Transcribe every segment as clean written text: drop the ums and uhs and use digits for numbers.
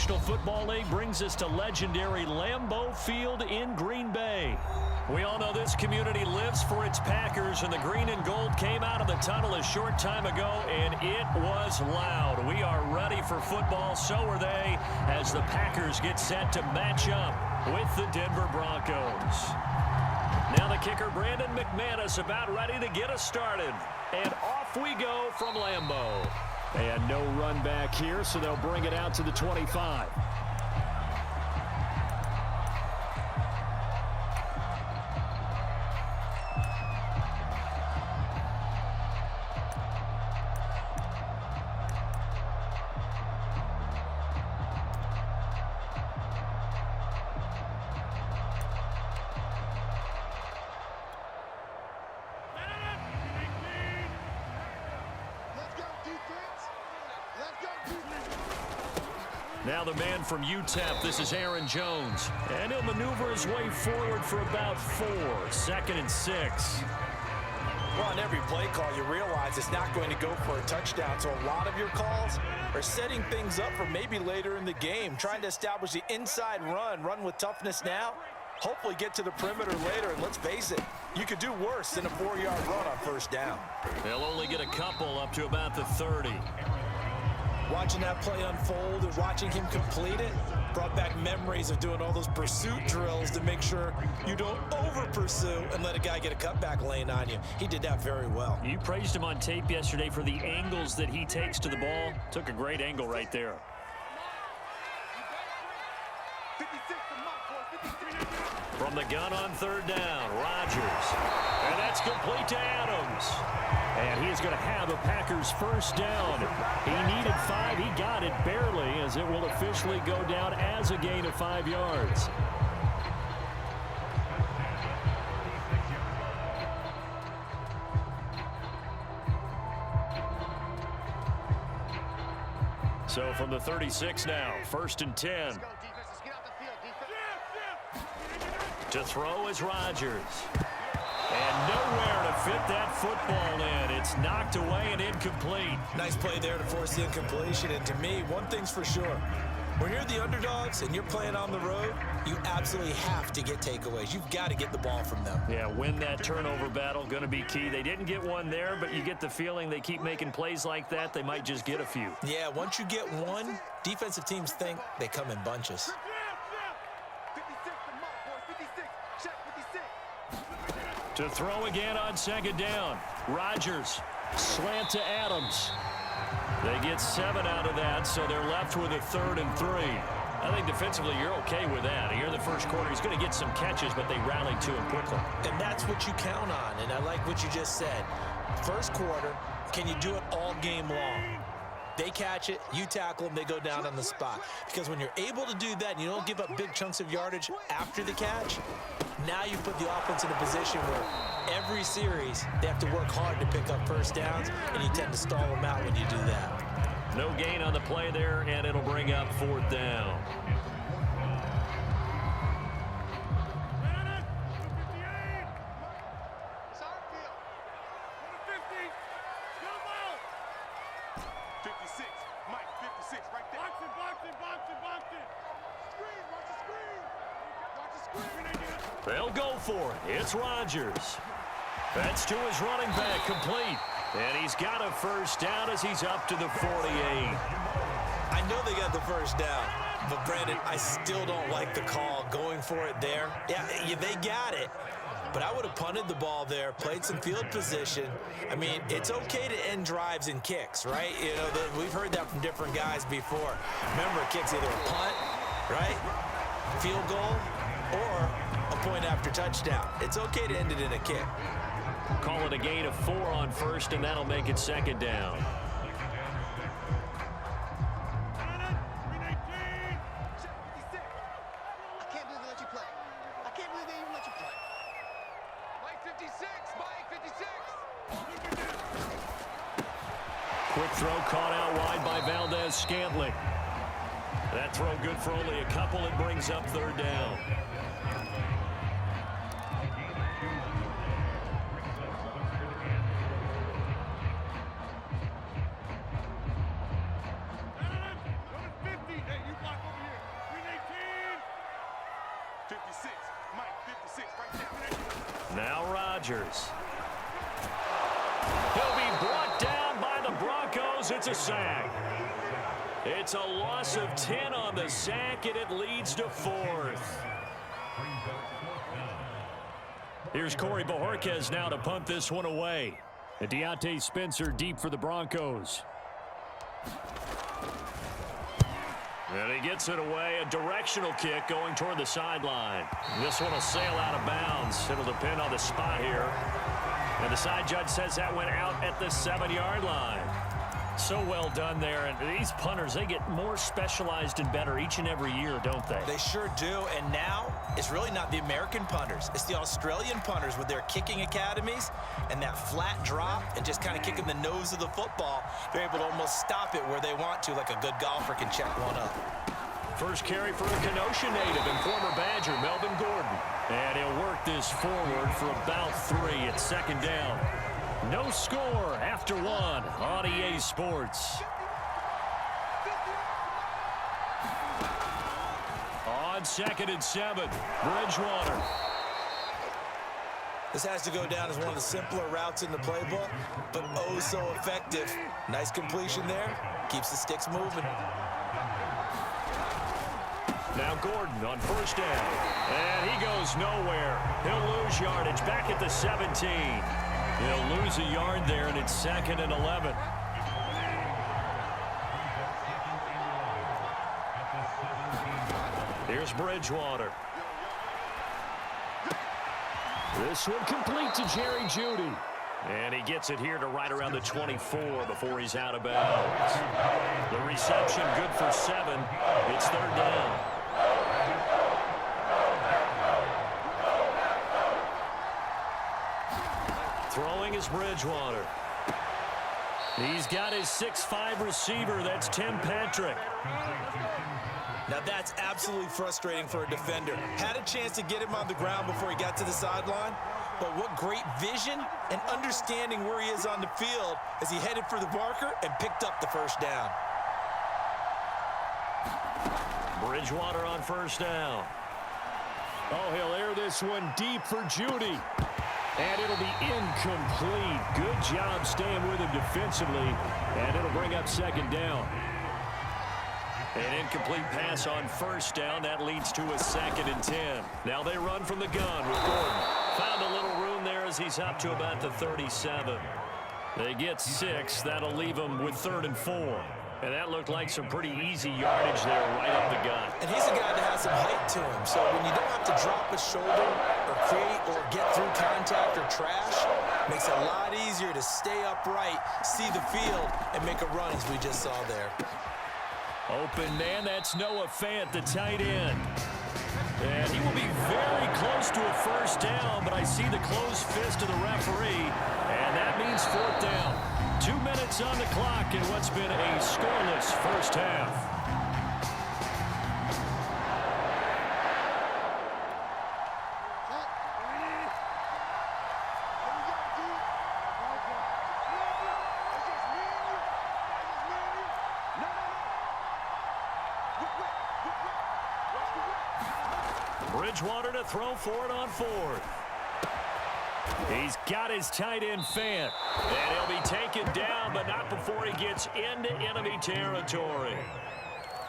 National Football League brings us to legendary Lambeau Field in Green Bay. We all know this community lives for its Packers, and the green and gold came out of the tunnel a short time ago, and it was loud. We are ready for football, so are they, as the Packers get set to match up with the Denver Broncos. Now the kicker, Brandon McManus, about ready to get us started. And off we go from Lambeau. And no run back here, so they'll bring it out to the 25. Now the man from UTEP, this is Aaron Jones. And he'll maneuver his way forward for about 4. 2nd and 6. Well, on every play call, you realize it's not going to go for a touchdown. So a lot of your calls are setting things up for maybe later in the game, trying to establish the inside run with toughness now, hopefully get to the perimeter later. And let's face it, you could do worse than a 4-yard run on first down. They'll only get a couple up to about the 30. Watching that play unfold and watching him complete it brought back memories of doing all those pursuit drills to make sure you don't over-pursue and let a guy get a cutback lane on you. He did that very well. You praised him on tape yesterday for the angles that he takes to the ball. Took a great angle right there. From the gun on 3rd down, Rodgers. And that's complete to Adams. And he is going to have a Packers first down. He needed 5. He got it barely, as it will officially go down as a gain of 5 yards. So from the 36 now, 1st and 10. To throw is Rodgers. And nowhere to fit that football in. It's knocked away and incomplete. Nice play there to force the incompletion. And to me, one thing's for sure. When you're the underdogs and you're playing on the road, you absolutely have to get takeaways. You've got to get the ball from them. Yeah, win that turnover battle, going to be key. They didn't get one there, but you get the feeling they keep making plays like that, they might just get a few. Yeah, once you get one, defensive teams think they come in bunches. To throw again on 2nd down. Rodgers, slant to Adams. They get 7 out of that, so they're left with a 3rd and 3. I think defensively you're okay with that. Here in the first quarter, he's going to get some catches, but they rallied to him quickly. And that's what you count on, and I like what you just said. First quarter, can you do it all game long? They catch it, you tackle them, they go down on the spot. Because when you're able to do that and you don't give up big chunks of yardage after the catch, now you put the offense in a position where every series they have to work hard to pick up first downs, and you tend to stall them out when you do that. No gain on the play there, and it'll bring up 4th down. They'll go for it. It's Rodgers. That's to his running back, complete. And he's got a first down as he's up to the 48. I know they got the first down, but Brandon, I still don't like the call going for it there. Yeah, they got it, but I would have punted the ball there, played some field position. I mean, it's okay to end drives and kicks, right? You know, we've heard that from different guys before. Remember, a kick's either a punt, right, field goal, or a point after touchdown. It's okay to end it in a kick. Call it a gain of 4 on 1st, and that'll make it 2nd down. Quick throw caught out wide by Valdez-Scantling. That throw good for only a couple. It brings up 3rd down. Now Rodgers. He'll be brought down by the Broncos. It's a sack. It's a loss of 10 on the sack, and it leads to 4th. Here's Corey Bojorquez now to punt this one away. And Deontay Spencer deep for the Broncos. And he gets it away. A directional kick going toward the sideline. This one will sail out of bounds. It'll depend on the spot here. And the side judge says that went out at the 7-yard line. So well done there. And these punters, they get more specialized and better each and every year, don't they? They sure do. And now it's really not the American punters. It's the Australian punters with their kicking academies and that flat drop and just kind of kicking the nose of the football. They're able to almost stop it where they want to, like a good golfer can check one up. First carry for a Kenosha native and former Badger, Melvin Gordon. And he'll work this forward for about 3 at 2nd down. No score after 1 on EA Sports. On 2nd and 7, Bridgewater. This has to go down as one of the simpler routes in the playbook, but oh so effective. Nice completion there. Keeps the sticks moving. Now Gordon on 1st down. And he goes nowhere. He'll lose yardage back at the 17. He'll lose a yard there, and it's 2nd and 11. Here's Bridgewater. This one complete to Jerry Jeudy. And he gets it here to right around the 24 before he's out of bounds. The reception good for 7. It's 3rd down. Throwing is Bridgewater. He's got his 6'5" receiver. That's Tim Patrick. Now that's absolutely frustrating for a defender. Had a chance to get him on the ground before he got to the sideline, but what great vision and understanding where he is on the field as he headed for the marker and picked up the 1st down. Bridgewater on 1st down. Oh, he'll air this one deep for Jeudy. And it'll be incomplete. Good job staying with him defensively. And it'll bring up 2nd down. An incomplete pass on 1st down. That leads to a 2nd and 10. Now they run from the gun with Gordon. Found a little room there as he's up to about the 37. They get 6. That'll leave them with 3rd and 4. And that looked like some pretty easy yardage there right up the gut. And he's a guy that has some height to him. So when you don't have to drop a shoulder or create or get through contact or trash, makes it a lot easier to stay upright, see the field, and make a run as we just saw there. Open man, that's Noah Fant, the tight end. And he will be very close to a 1st down, but I see the closed fist of the referee, and that means 4th down. 2 minutes on the clock in what's been a scoreless 1st half. Bridgewater to throw for it on 4th. He's got his tight end Fant. And he'll be taken down, but not before he gets into enemy territory.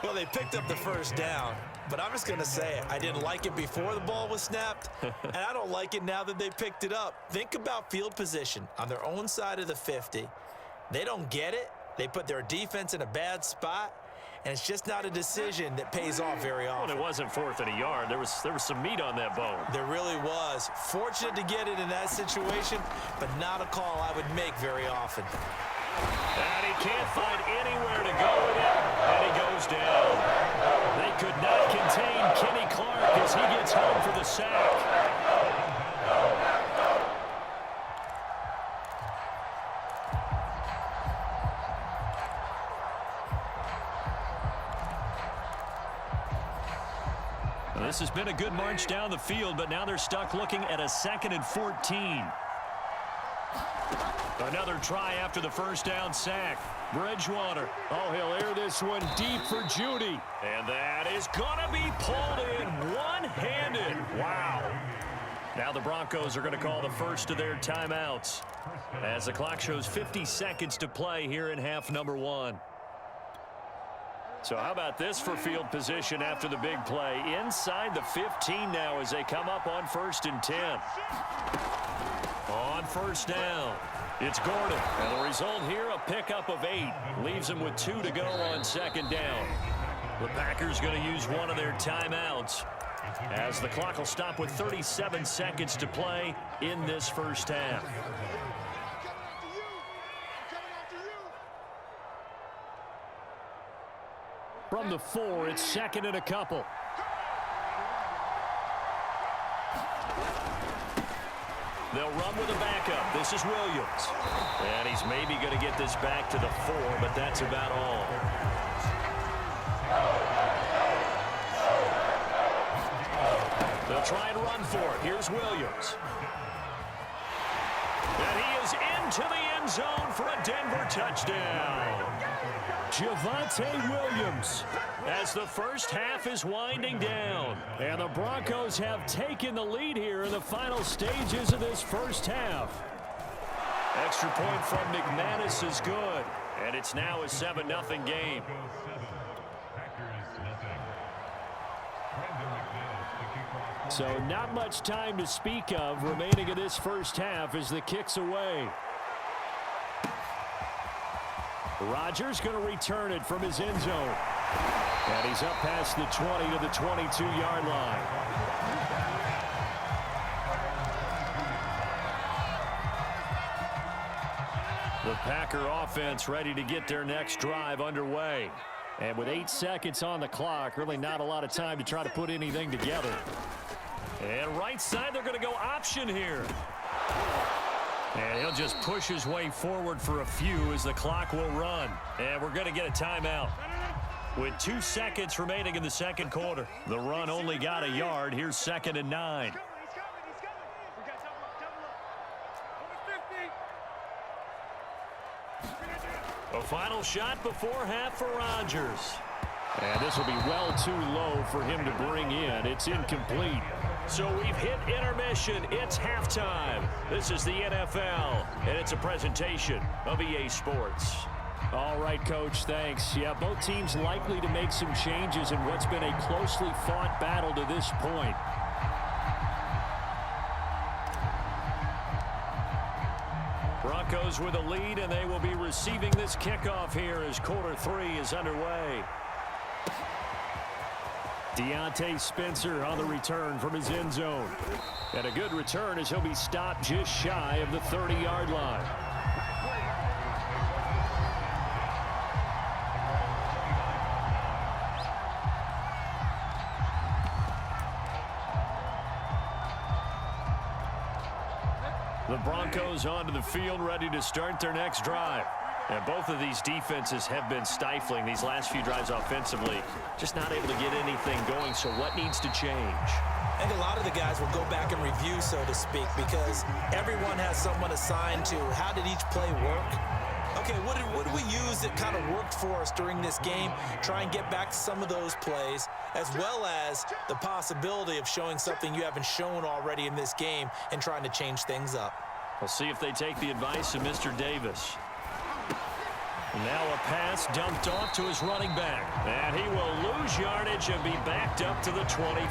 Well, they picked up the 1st down, but I'm just going to say it. I didn't like it before the ball was snapped, and I don't like it now that they picked it up. Think about field position on their own side of the 50. They don't get it. They put their defense in a bad spot. And it's just not a decision that pays off very often. Well, it wasn't 4th and a yard. There was some meat on that bone. There really was. Fortunate to get it in that situation, but not a call I would make very often. And he can't find anywhere to go with it, and he goes down. They could not contain Kenny Clark as he gets home for the sack. This has been a good march down the field, but now they're stuck looking at a 2nd and 14. Another try after the 1st down sack. Bridgewater. Oh, he'll air this one deep for Jeudy. And that is going to be pulled in one-handed. Wow. Now the Broncos are going to call the first of their timeouts as the clock shows 50 seconds to play here in half number 1. So how about this for field position after the big play? Inside the 15 now as they come up on 1st and 10. On first down, it's Gordon. And the result here, a pickup of 8. Leaves him with 2 to go on 2nd down. The Packers going to use one of their timeouts as the clock will stop with 37 seconds to play in this first half. From the 4, it's 2nd and a couple. They'll run with a backup. This is Williams. And he's maybe going to get this back to the 4, but that's about all. They'll try and run for it. Here's Williams. And he is into the end zone for a Denver touchdown. Javonte Williams as the first half is winding down. And the Broncos have taken the lead here in the final stages of this first half. Extra point from McManus is good. And it's now a 7-0 game. So not much time to speak of remaining in this first half as the kick's away. Rodgers going to return it from his end zone. And he's up past the 20 to the 22-yard line. The Packer offense ready to get their next drive underway. And with 8 seconds on the clock, really not a lot of time to try to put anything together. And right side, they're going to go option here. And he'll just push his way forward for a few as the clock will run. And we're going to get a timeout. With 2 seconds remaining in the second quarter. The run only got a yard. Here's 2nd and 9. A final shot before half for Rodgers. And this will be well too low for him to bring in. It's incomplete. So we've hit intermission. It's halftime. This is the NFL, and it's a presentation of EA Sports. All right, Coach, thanks. Yeah, both teams likely to make some changes in what's been a closely fought battle to this point. Broncos with a lead, and they will be receiving this kickoff here as quarter 3 is underway. Deontay Spencer on the return from his end zone. And a good return as he'll be stopped just shy of the 30-yard line. The Broncos onto the field ready to start their next drive. And both of these defenses have been stifling these last few drives offensively. Just not able to get anything going, so what needs to change? I think a lot of the guys will go back and review, so to speak, because everyone has someone assigned to how did each play work. Okay, what did we use that kind of worked for us during this game? Try and get back to some of those plays, as well as the possibility of showing something you haven't shown already in this game and trying to change things up. We'll see if they take the advice of Mr. Davis. Now a pass dumped off to his running back. And he will lose yardage and be backed up to the 24.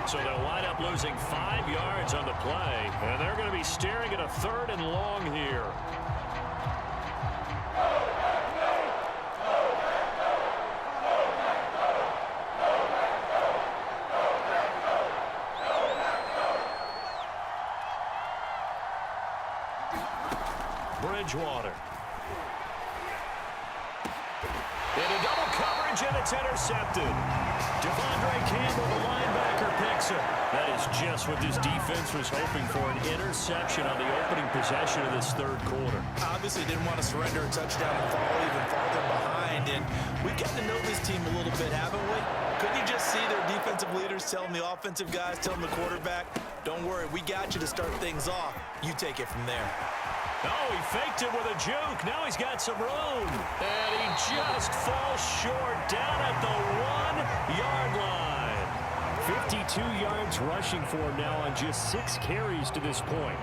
So they'll wind up losing 5 yards on the play. And they're going to be staring at a 3rd and long here. Bridgewater. Into double coverage, and it's intercepted. Devondre Campbell, the linebacker, picks it. That is just what this defense was hoping for, an interception on the opening possession of this 3rd quarter. Obviously didn't want to surrender a touchdown and fall even farther behind, and we've gotten to know this team a little bit, haven't we? Couldn't you just see their defensive leaders telling the offensive guys, telling the quarterback, don't worry, we got you to start things off. You take it from there. Oh, he faked it with a juke. Now he's got some room. And he just falls short down at the 1-yard line. 52 yards rushing for him now on just 6 carries to this point.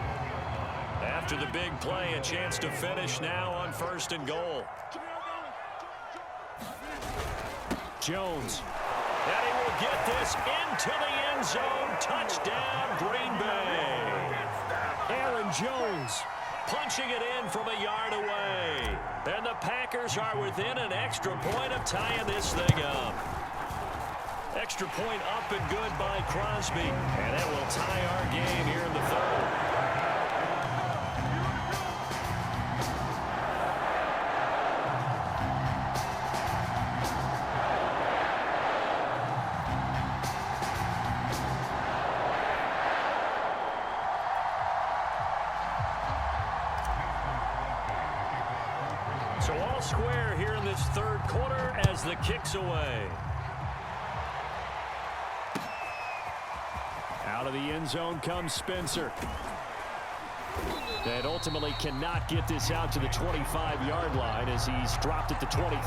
After the big play, a chance to finish now on 1st and goal. Jones. And he will get this into the end zone. Touchdown, Green Bay. Aaron Jones punching it in from a yard away. And the Packers are within an extra point of tying this thing up. Extra point up and good by Crosby. And that will tie our game here in the 3rd. So all square here in this 3rd quarter as the kick's away. Out of the end zone comes Spencer. And ultimately cannot get this out to the 25-yard line as he's dropped at the 23.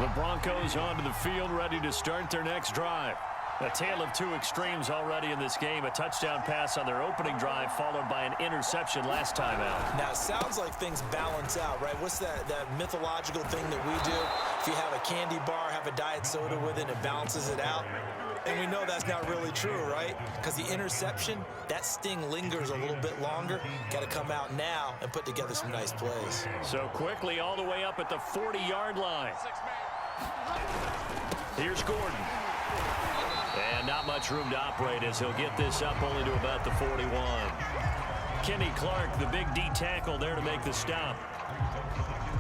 The Broncos onto the field ready to start their next drive. A tale of 2 extremes already in this game. A touchdown pass on their opening drive followed by an interception last time out. Now, it sounds like things balance out, right? What's that mythological thing that we do? If you have a candy bar, have a diet soda with it, it balances it out. And we know that's not really true, right? Because the interception, that sting lingers a little bit longer. Got to come out now and put together some nice plays. So quickly all the way up at the 40-yard line. Here's Gordon. And not much room to operate as he'll get this up only to about the 41. Kenny Clark, the big D tackle there to make the stop.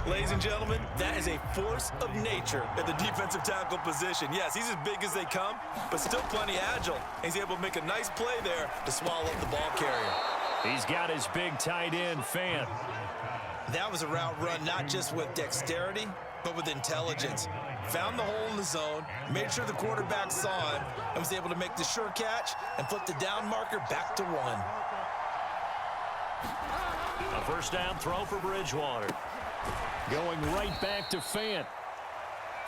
Ladies and gentlemen, that is a force of nature at the defensive tackle position. Yes, he's as big as they come, but still plenty agile. He's able to make a nice play there to swallow up the ball carrier. He's got his big tight end, Fant. That was a route run not just with dexterity, but with intelligence. Found the hole in the zone, made sure the quarterback saw him, and was able to make the sure catch and flip the down marker back to 1. A first down throw for Bridgewater. Going right back to Fant.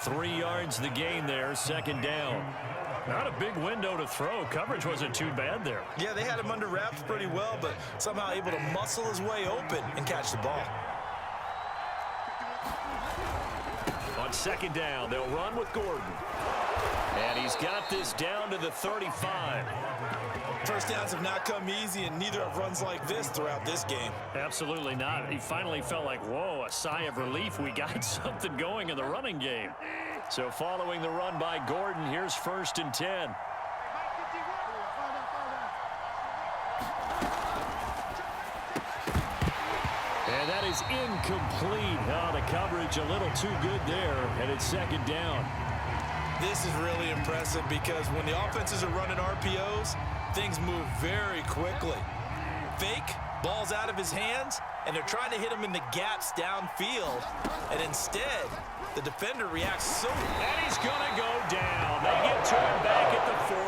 3 yards the gain there, 2nd down. Not a big window to throw. Coverage wasn't too bad there. Yeah, they had him under wraps pretty well, but somehow able to muscle his way open and catch the ball. On 2nd down, they'll run with Gordon. And he's got this down to the 35. First downs have not come easy, and neither have runs like this throughout this game. Absolutely not. He finally felt like, whoa, a sigh of relief. We got something going in the running game. So following the run by Gordon, here's 1st and 10. And that is incomplete. Oh, the coverage a little too good there, and it's 2nd down. This is really impressive because when the offenses are running RPOs, things move very quickly. Fake, ball's out of his hands, and they're trying to hit him in the gaps downfield. And instead, the defender reacts so... And he's going to go down. They get to him back at the 40.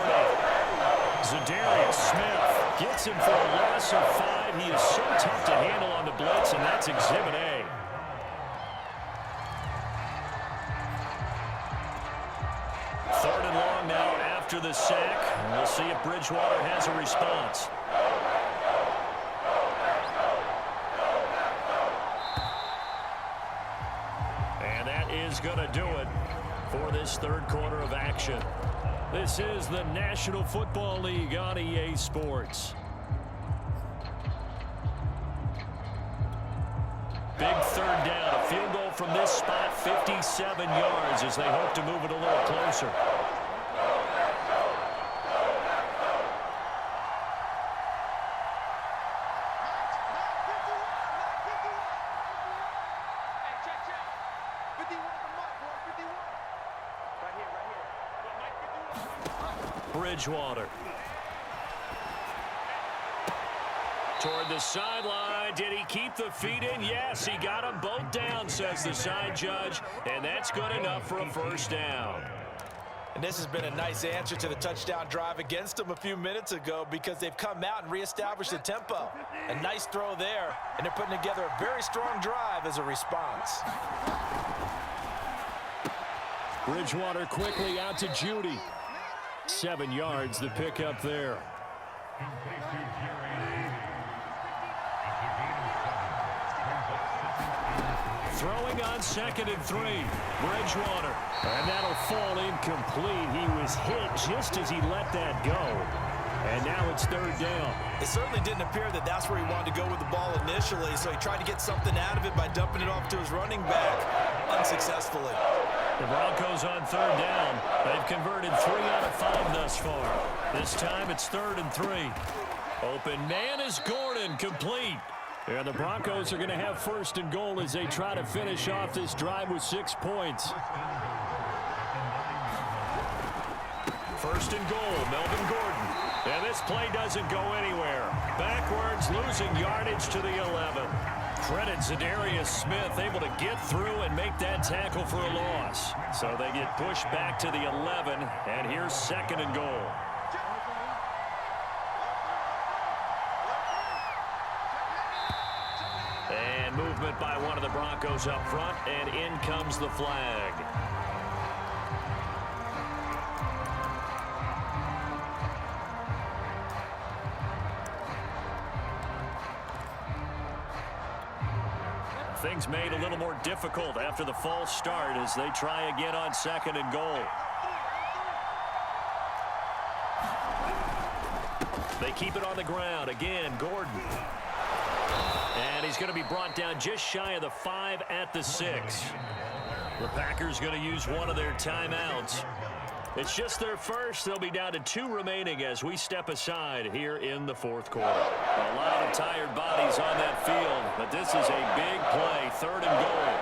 Zadarius Smith gets him for a loss of 5. He is so tough to handle on the blitz, and that's Exhibit A. Third and long now after the sack. And we'll see if Bridgewater has a response. And that is going to do it for this 3rd quarter of action. This is the National Football League on EA Sports. Big 3rd down. A field goal from this spot, 57 yards as they hope to move it a little closer. Bridgewater. Toward the sideline. Did he keep the feet in? Yes, he got them both down, says the side judge. And that's good enough for a first down. And this has been a nice answer to the touchdown drive against them a few minutes ago because they've come out and reestablished the tempo. A nice throw there, and they're putting together a very strong drive as a response. Bridgewater quickly out to Judy. 7 yards, the pickup there. Throwing on 2nd and 3. Bridgewater. And that'll fall incomplete. He was hit just as he let that go. And now it's 3rd down. It certainly didn't appear that that's where he wanted to go with the ball initially, so he tried to get something out of it by dumping it off to his running back unsuccessfully. The Broncos on 3rd down. They've converted 3 out of 5 thus far. This time it's 3rd and 3. Open man is Gordon, complete. And the Broncos are going to have 1st and goal as they try to finish off this drive with 6 points. 1st and goal, Melvin Gordon. And this play doesn't go anywhere. Backwards, losing yardage to the 11. Credit Zadarius Smith, able to get through and make that tackle for a loss. So they get pushed back to the 11, and here's 2nd and goal. And movement by one of the Broncos up front, and in comes the flag. Things made a little more difficult after the false start as they try again on 2nd and goal. They keep it on the ground. Again, Gordon. And he's going to be brought down just shy of the 5 at the 6. The Packers going to use one of their timeouts. It's just their first. They'll be down to 2 remaining as we step aside here in the 4th quarter. A lot of tired bodies on that field, but this is a big play. 3rd and goal.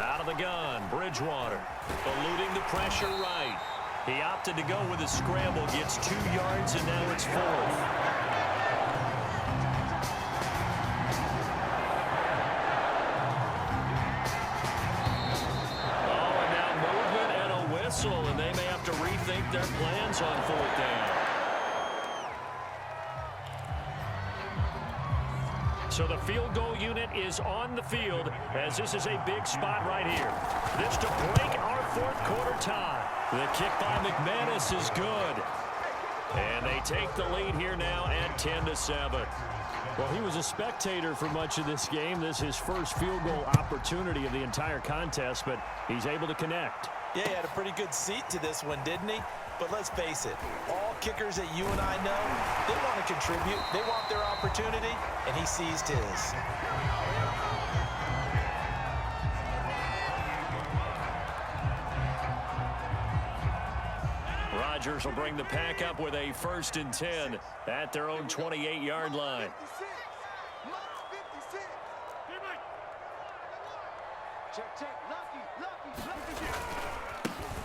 Out of the gun, Bridgewater. Eluding the pressure right. He opted to go with a scramble, gets 2 yards, and now it's 4th. And they may have to rethink their plans on 4th down. So the field goal unit is on the field as this is a big spot right here. This to break our 4th quarter tie. The kick by McManus is good. And they take the lead here now at 10-7. Well, he was a spectator for much of this game. This is his first field goal opportunity of the entire contest, but he's able to connect. Yeah, he had a pretty good seat to this one, didn't he? But let's face it, all kickers that you and I know, they want to contribute. They want their opportunity, and he seized his. Rodgers will bring the pack up with a 1st and 10 at their own 28-yard line.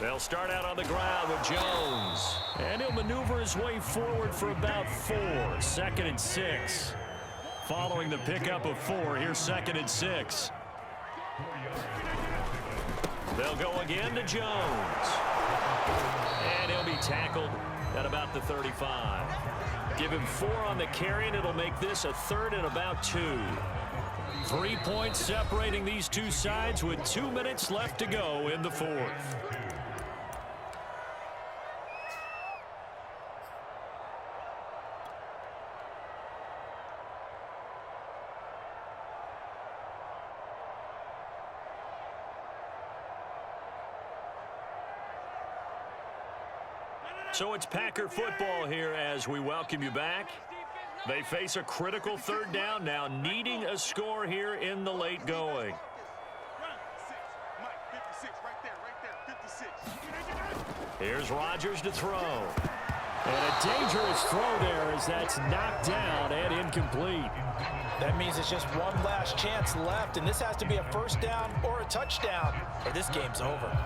They'll start out on the ground with Jones. And he'll maneuver his way forward for about 4. 2nd and 6. Following the pickup of 4, here's 2nd and 6. They'll go again to Jones. And he'll be tackled at about the 35. Give him 4 on the carry, and it'll make this a 3rd and about 2. 3 points separating these two sides with 2 minutes left to go in the 4th. So it's Packer football here as we welcome you back. They face a critical 3rd down now, needing a score here in the late going. Here's Rodgers to throw. And a dangerous throw there as that's knocked down and incomplete. That means it's just one last chance left, and this has to be a 1st down or a touchdown, or this game's over.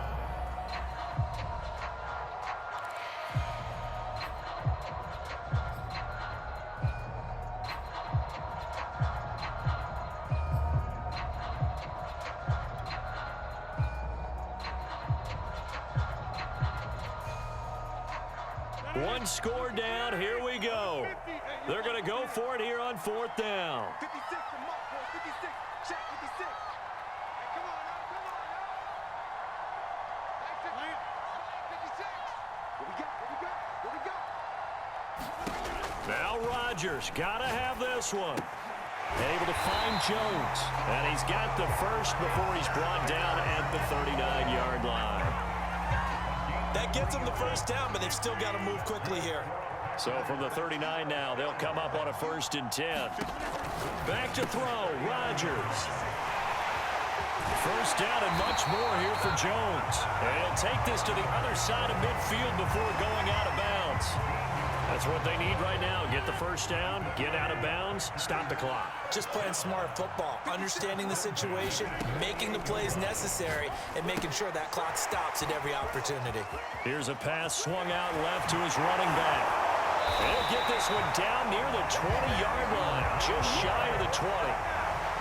One score down. Here we go. They're going to go for it here on 4th down. 56, check 56. Come on. Rodgers, gotta have this one. Able to find Jones, and he's got the first before he's brought down at the 39-yard line. That gets them the first down, but they've still got to move quickly here. So from the 39 now, they'll come up on a 1st and 10. Back to throw, Rodgers. First down and much more here for Jones. And he'll take this to the other side of midfield before going out of bounds. That's what they need right now. Get the first down, get out of bounds, stop the clock. Just playing smart football, understanding the situation, making the plays necessary, and making sure that clock stops at every opportunity. Here's a pass swung out left to his running back. They'll get this one down near the 20-yard line, just shy of the 20.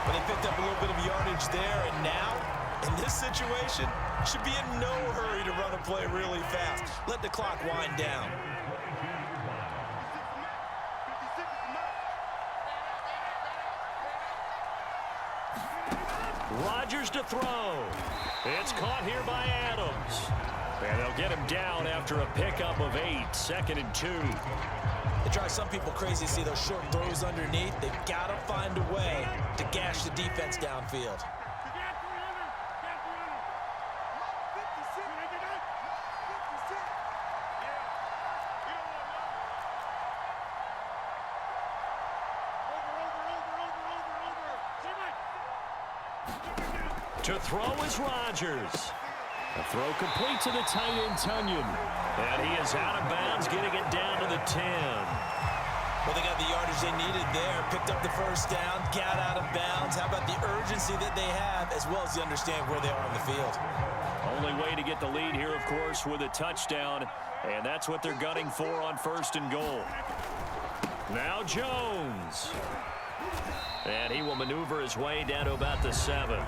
But they picked up a little bit of yardage there, and now, in this situation, should be in no hurry to run a play really fast. Let the clock wind down. Rodgers to throw. It's caught here by Adams. And they'll get him down after a pickup of 8, 2nd and 2. It drives some people crazy to see those short throws underneath. They've got to find a way to gash the defense downfield. To throw is Rodgers. The throw complete to the tight end, Tunyon. And he is out of bounds, getting it down to the 10. Well, they got the yardage they needed there. Picked up the first down, got out of bounds. How about the urgency that they have, as well as you understand where they are on the field? Only way to get the lead here, of course, with a touchdown. And that's what they're gunning for on 1st and goal. Now Jones. And he will maneuver his way down to about the 7.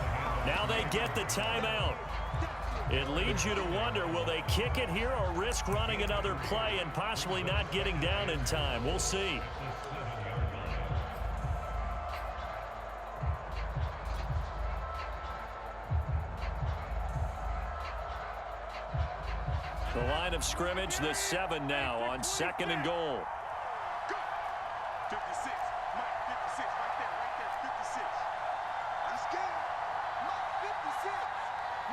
Now they get the timeout. It leads you to wonder, will they kick it here or risk running another play and possibly not getting down in time? We'll see. The line of scrimmage, the 7 now on 2nd and goal. 56. Mike, 56. Right there, 56. I'm scared. Mike, 56.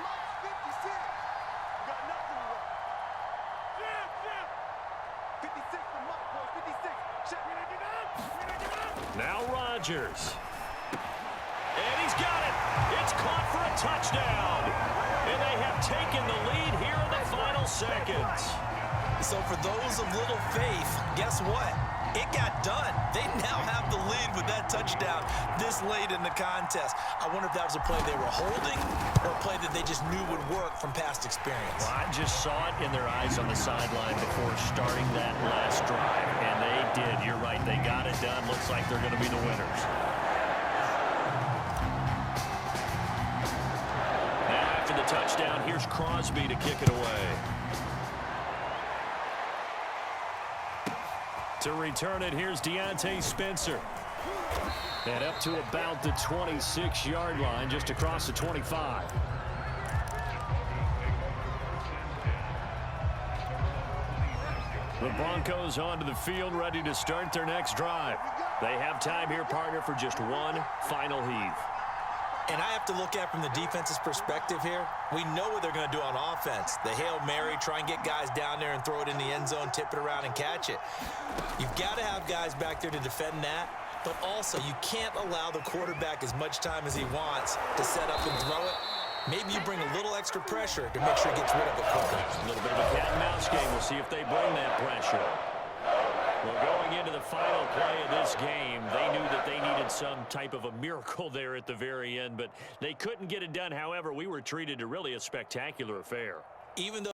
Mike, 56. You got nothing to work. Yeah. 56 for Mike, boys. 56. Check. Now Rodgers. And he's got it. It's caught for a touchdown. And they have taken the lead here in the final seconds. So for those of little faith, guess what? It got done. They now have the lead with that touchdown this late in the contest. I wonder if that was a play they were holding or a play that they just knew would work from past experience. Well, I just saw it in their eyes on the sideline before starting that last drive, and they did. You're right. They got it done. Looks like they're going to be the winners. Now after the touchdown, here's Crosby to kick it away. To return it, here's Deontay Spencer. And up to about the 26-yard line, just across the 25. The Broncos onto the field, ready to start their next drive. They have time here, partner, for just one final heave. And I have to look at from the defense's perspective here. We know what they're going to do on offense. The Hail Mary, try and get guys down there and throw it in the end zone, tip it around and catch it. You've got to have guys back there to defend that. But also, you can't allow the quarterback as much time as he wants to set up and throw it. Maybe you bring a little extra pressure to make sure he gets rid of it quicker. A little bit of a cat and mouse game. We'll see if they bring that pressure. Well, going into the final play of this game, they knew that they needed some type of a miracle there at the very end, but they couldn't get it done. However, we were treated to really a spectacular affair. Even though